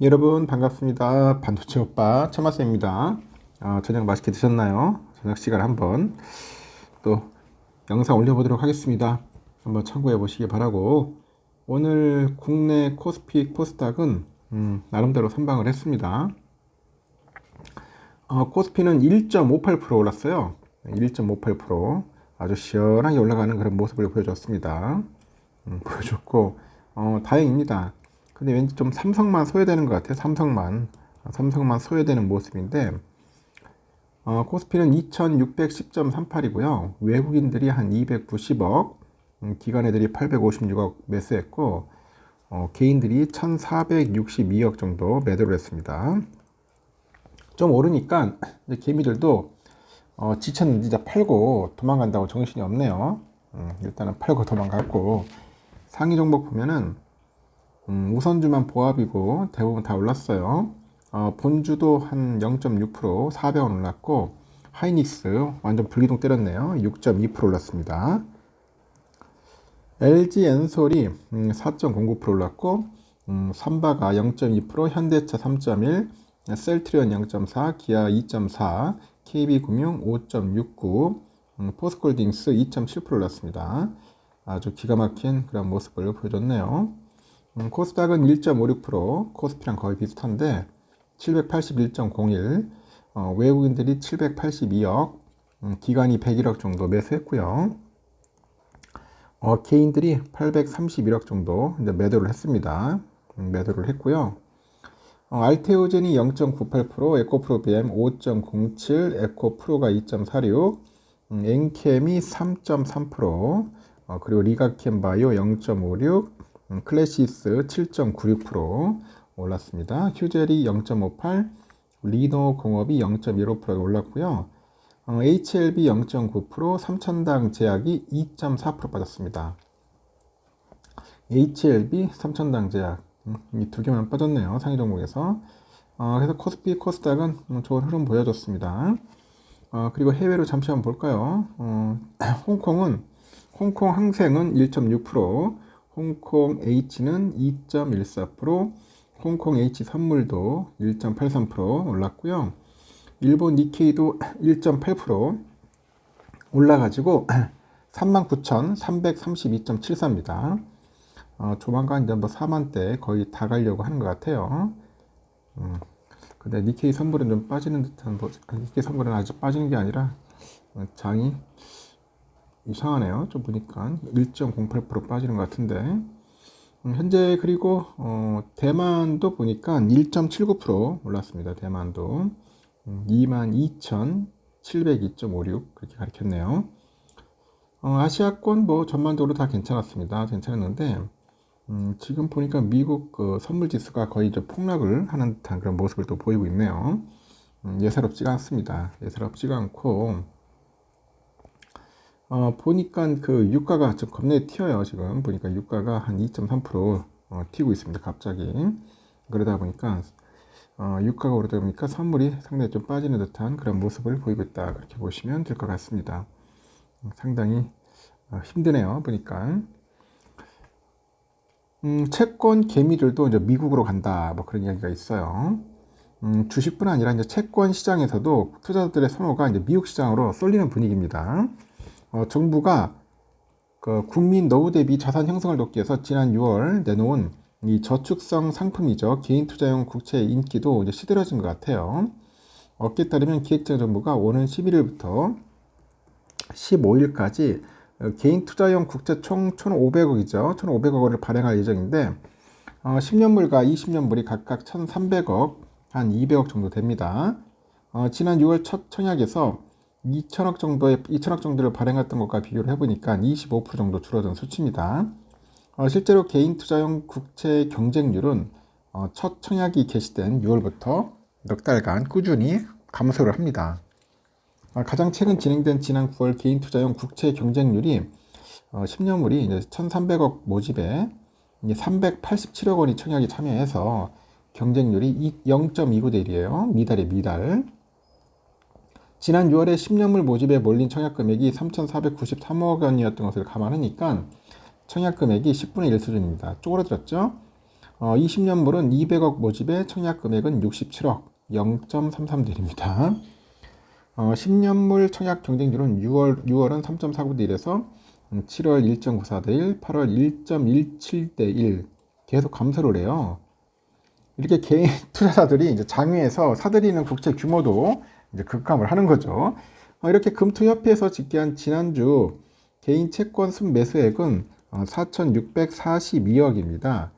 여러분 반갑습니다. 반도체 오빠 천마쌤입니다. 저녁 맛있게 드셨나요? 저녁 시간 한번 또 영상 올려보도록 하겠습니다. 한번 참고해 보시기 바라고, 오늘 국내 코스피 코스닥은 나름대로 선방을 했습니다. 코스피는 1.58% 올랐어요. 1.58% 아주 시원하게 올라가는 그런 모습을 보여줬습니다. 보여줬고 다행입니다. 근데 왠지 좀 삼성만 소외되는 것 같아요. 삼성만 소외되는 모습인데, 코스피는 2610.38이고요 외국인들이 한 290억, 기관 애들이 856억 매수했고, 개인들이 1462억 정도 매도를 했습니다. 좀 오르니까 이제 개미들도 지쳤는지 이제 팔고 도망간다고 정신이 없네요. 일단은 팔고 도망갔고, 상위 종목 보면은 우선주만 보합이고 대부분 다 올랐어요. 본주도 한 0.6% 400원 올랐고, 하이닉스 완전 불기둥 때렸네요. 6.2% 올랐습니다. LG 엔솔이 4.09% 올랐고, 삼바가 0.2%, 현대차 3.1%, 셀트리온 0.4%, 기아 2.4%, KB금융 5.69%, 포스코홀딩스 2.7% 올랐습니다. 아주 기가 막힌 그런 모습을 보여줬네요. 코스닥은 1.56%, 코스피랑 거의 비슷한데 781.01, 외국인들이 782억, 기관이 101억 정도 매수했고요. 개인들이 831억 정도 이제 매도를 했습니다. 매도를 했고요. 알테오젠이 0.98%, 에코프로비엠 5.07, 에코프로가 2.46, 엔캠이 3.3%, 그리고 리가캠바이오 0.56, 클래시스 7.96% 올랐습니다. 휴젤이 0.58, 리노공업이 0.15% 올랐고요. HLB 0.9%, 삼천당 제약이 2.4% 빠졌습니다. HLB, 삼천당 제약 이 두 개만 빠졌네요. 상위 종목에서. 그래서 코스피, 코스닥은 좋은 흐름 보여줬습니다. 그리고 해외로 잠시 한번 볼까요? 홍콩 항생은 1.6%, 홍콩 H는 2.14%, 홍콩 H 선물도 1.83% 올랐고요. 일본 니케이도 1.8% 올라가지고 39,332.74입니다. 조만간 이제 뭐 4만대 거의 다 가려고 하는 것 같아요. 근데 니케이 선물은 좀 빠지는 듯한, 니케이 선물은 아주 빠지는 게 아니라 장이 이상하네요. 좀 보니까 1.08% 빠지는 것 같은데, 현재 그리고 대만도 보니까 1.79% 올랐습니다. 대만도 22,702.56 그렇게 가리켰네요. 아시아권 뭐 전반적으로 다 괜찮았습니다. 괜찮았는데 지금 보니까 미국 그 선물 지수가 거의 이제 폭락을 하는 듯한 그런 모습을 또 보이고 있네요. 예사롭지가 않습니다. 예사롭지가 않고, 보니까 그 유가가 좀 겁내 튀어요. 지금 보니까 유가가 한 2.3% 튀고 있습니다. 갑자기. 그러다 보니까 유가가 오르다 보니까 선물이 상당히 좀 빠지는 듯한 그런 모습을 보이고 있다. 그렇게 보시면 될 것 같습니다. 상당히 힘드네요. 보니까. 채권 개미들도 이제 미국으로 간다. 뭐 그런 이야기가 있어요. 주식뿐 아니라 이제 채권 시장에서도 투자자들의 선호가 이제 미국 시장으로 쏠리는 분위기입니다. 정부가 그 국민 노후 대비 자산 형성을 돕기 위해서 지난 6월 내놓은 이 저축성 상품이죠. 개인 투자용 국채의 인기도 이제 시들어진 것 같아요. 어깨에 따르면 기획재정부가 오는 11일부터 15일까지 개인 투자용 국채 총 1,500억이죠. 1,500억 원을 발행할 예정인데, 10년물과 20년물이 각각 1,300억, 한 200억 정도 됩니다. 지난 6월 첫 청약에서 2천억 정도를 발행했던 것과 비교를 해보니까 25% 정도 줄어든 수치입니다. 실제로 개인 투자용 국채 경쟁률은 첫 청약이 개시된 6월부터 넉 달간 꾸준히 감소를 합니다. 가장 최근 진행된 지난 9월 개인 투자용 국채 경쟁률이 10년물이 이제 1,300억 모집에 387억 원이 청약에 참여해서 경쟁률이 0.29대 1이에요. 미달에 미달. 지난 6월에 10년물 모집에 몰린 청약 금액이 3,493억 원이었던 것을 감안하니까 청약 금액이 10분의 1 수준입니다. 쪼그라들었죠? 20년물은 200억 모집에 청약 금액은 67억 0.33딜입니다. 10년물 청약 경쟁률은 6월은 3.49대 1에서 7월 1.94대 1, 8월 1.17대 1 계속 감소를 해요. 이렇게 개인 투자자들이 이제 장외에서 사들이는 국채 규모도 이제 급감을 하는 거죠. 이렇게 금투협회에서 집계한 지난주 개인 채권 순매수액은 4,642억입니다.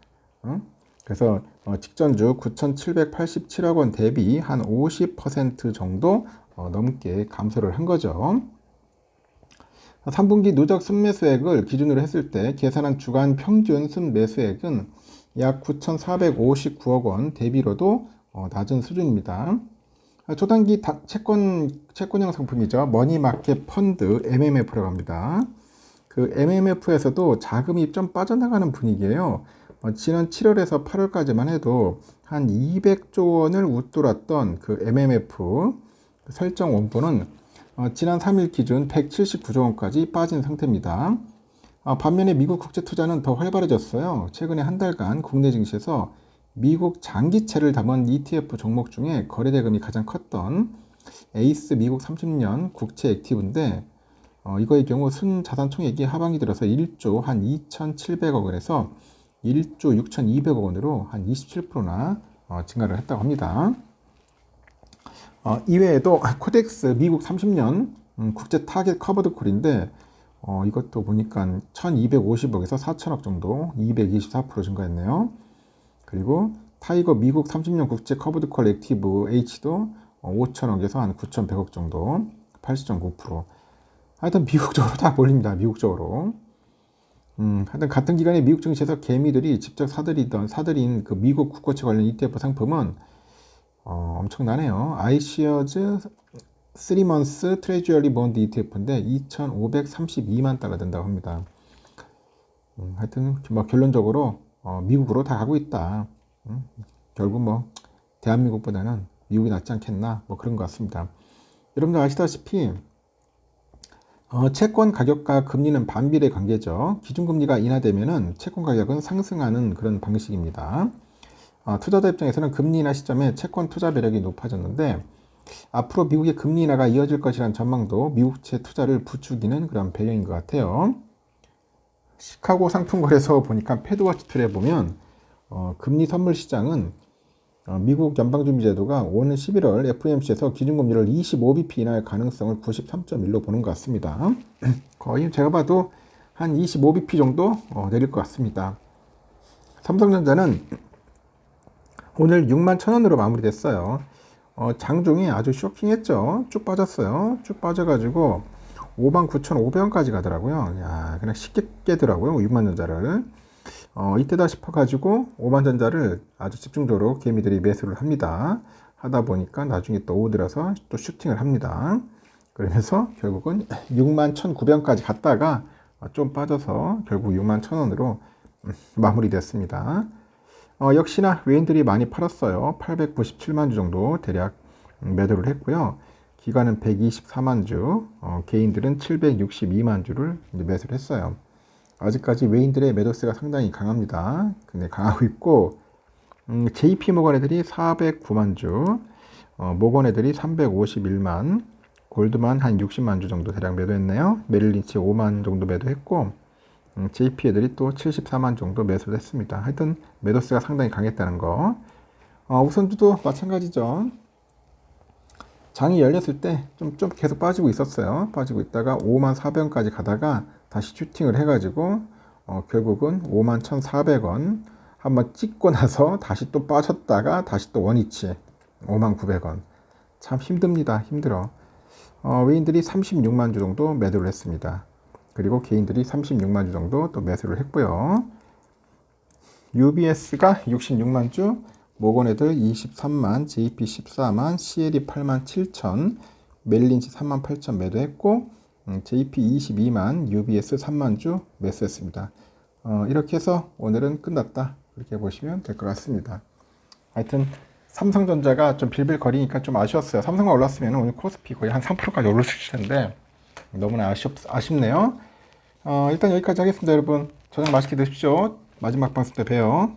그래서 직전주 9,787억 원 대비 한 50% 정도 넘게 감소를 한 거죠. 3분기 누적 순매수액을 기준으로 했을 때 계산한 주간 평균 순매수액은 약 9,459억 원 대비로도 낮은 수준입니다. 초단기 채권형 상품이죠. 머니마켓 펀드 MMF라고 합니다. 그 MMF에서도 자금이 좀 빠져나가는 분위기예요. 지난 7월에서 8월까지만 해도 한 200조 원을 웃돌았던 그 MMF 설정 원본은 지난 3일 기준 179조 원까지 빠진 상태입니다. 반면에 미국 국채 투자는 더 활발해졌어요. 최근에 한 달간 국내 증시에서 미국 장기채를 담은 ETF 종목 중에 거래대금이 가장 컸던 에이스 미국 30년 국채 액티브인데 이거의 경우 순자산 총액이 하반기 들어서 1조 한 2,700억 원에서 1조 6,200억 원으로 한 27%나 증가를 했다고 합니다. 이외에도 코덱스 미국 30년 국제 타겟 커버드 콜인데 이것도 보니까 1,250억에서 4,000억 정도 224% 증가했네요. 그리고 타이거 미국 30년 국제 커버드 콜 액티브 H도 5,000억에서 한 9,100억 정도 80.9%. 하여튼 미국적으로 다 몰립니다. 미국적으로. 하여튼 같은 기간에 미국 증시에서 개미들이 직접 사들인 그 미국 국고채 관련 ETF 상품은 엄청나네요. iShares 3months Treasury Bond ETF인데 2,532만 달러 된다고 합니다. 하여튼 뭐 결론적으로 미국으로 다 가고 있다. 결국 뭐 대한민국보다는 미국이 낫지 않겠나 뭐 그런 것 같습니다. 여러분들 아시다시피 채권 가격과 금리는 반비례 관계죠. 기준금리가 인하되면은 채권 가격은 상승하는 그런 방식입니다. 투자자 입장에서는 금리 인하 시점에 채권 투자 매력이 높아졌는데 앞으로 미국의 금리 인하가 이어질 것이라는 전망도 미국채 투자를 부추기는 그런 배경인 것 같아요. 시카고 상품거래소 보니까 패드워치 툴에 보면 금리 선물 시장은 미국 연방준비제도가 오는 11월 FOMC에서 기준금리를 25bp 인하할 가능성을 93.1로 보는 것 같습니다. 거의 제가 봐도 한 25bp 정도 내릴 것 같습니다. 삼성전자는 오늘 61,000원으로 마무리됐어요. 장중에 아주 쇼킹했죠. 쭉 빠졌어요. 쭉 빠져가지고 59,500원까지 가더라고요. 야, 그냥 쉽게 깨더라고요. 6만전자를. 이때다 싶어가지고 5만전자를 아주 집중적으로 개미들이 매수를 합니다. 하다 보니까 나중에 또 오후 들어서 또 슈팅을 합니다. 그러면서 결국은 61,900원까지 갔다가 좀 빠져서 결국 61,000원으로 마무리됐습니다. 역시나 외인들이 많이 팔았어요. 897만 주 정도 대략 매도를 했고요. 기관은 124만 주, 개인들은 762만 주를 매수를 했어요. 아직까지 외인들의 매도세가 상당히 강합니다. 근데 강하고 있고, JP 모건 애들이 409만 주, 모건 애들이 351만, 골드만 한 60만 주 정도 대략 매도했네요. 메릴린치 5만 정도 매도했고, JP 애들이 또 74만 정도 매수를 했습니다. 하여튼 매도세가 상당히 강했다는 거. 우선주도 마찬가지죠. 장이 열렸을 때 좀 계속 빠지고 있었어요. 빠지고 있다가 5만 400원까지 가다가 다시 슈팅을 해가지고 결국은 5만 1,400원 한번 찍고 나서 다시 또 빠졌다가 다시 또 원위치 5만 900원. 참 힘듭니다. 힘들어. 외인들이 36만 주 정도 매도를 했습니다. 그리고 개인들이 36만 주 정도 또 매수를 했고요. UBS가 66만 주, 모건 애들 23만, JP 14만, CLE 8만 7천, 메릴린치 3만 8천 매도했고, JP 22만, UBS 3만 주 매수했습니다. 이렇게 해서 오늘은 끝났다. 이렇게 보시면 될 것 같습니다. 하여튼 삼성전자가 좀 빌빌거리니까 좀 아쉬웠어요. 삼성만 올랐으면 오늘 코스피 거의 한 3%까지 올랐을 텐데 너무나 아쉽네요. 일단 여기까지 하겠습니다, 여러분. 저녁 맛있게 드십시오. 마지막 방송 때 봬요.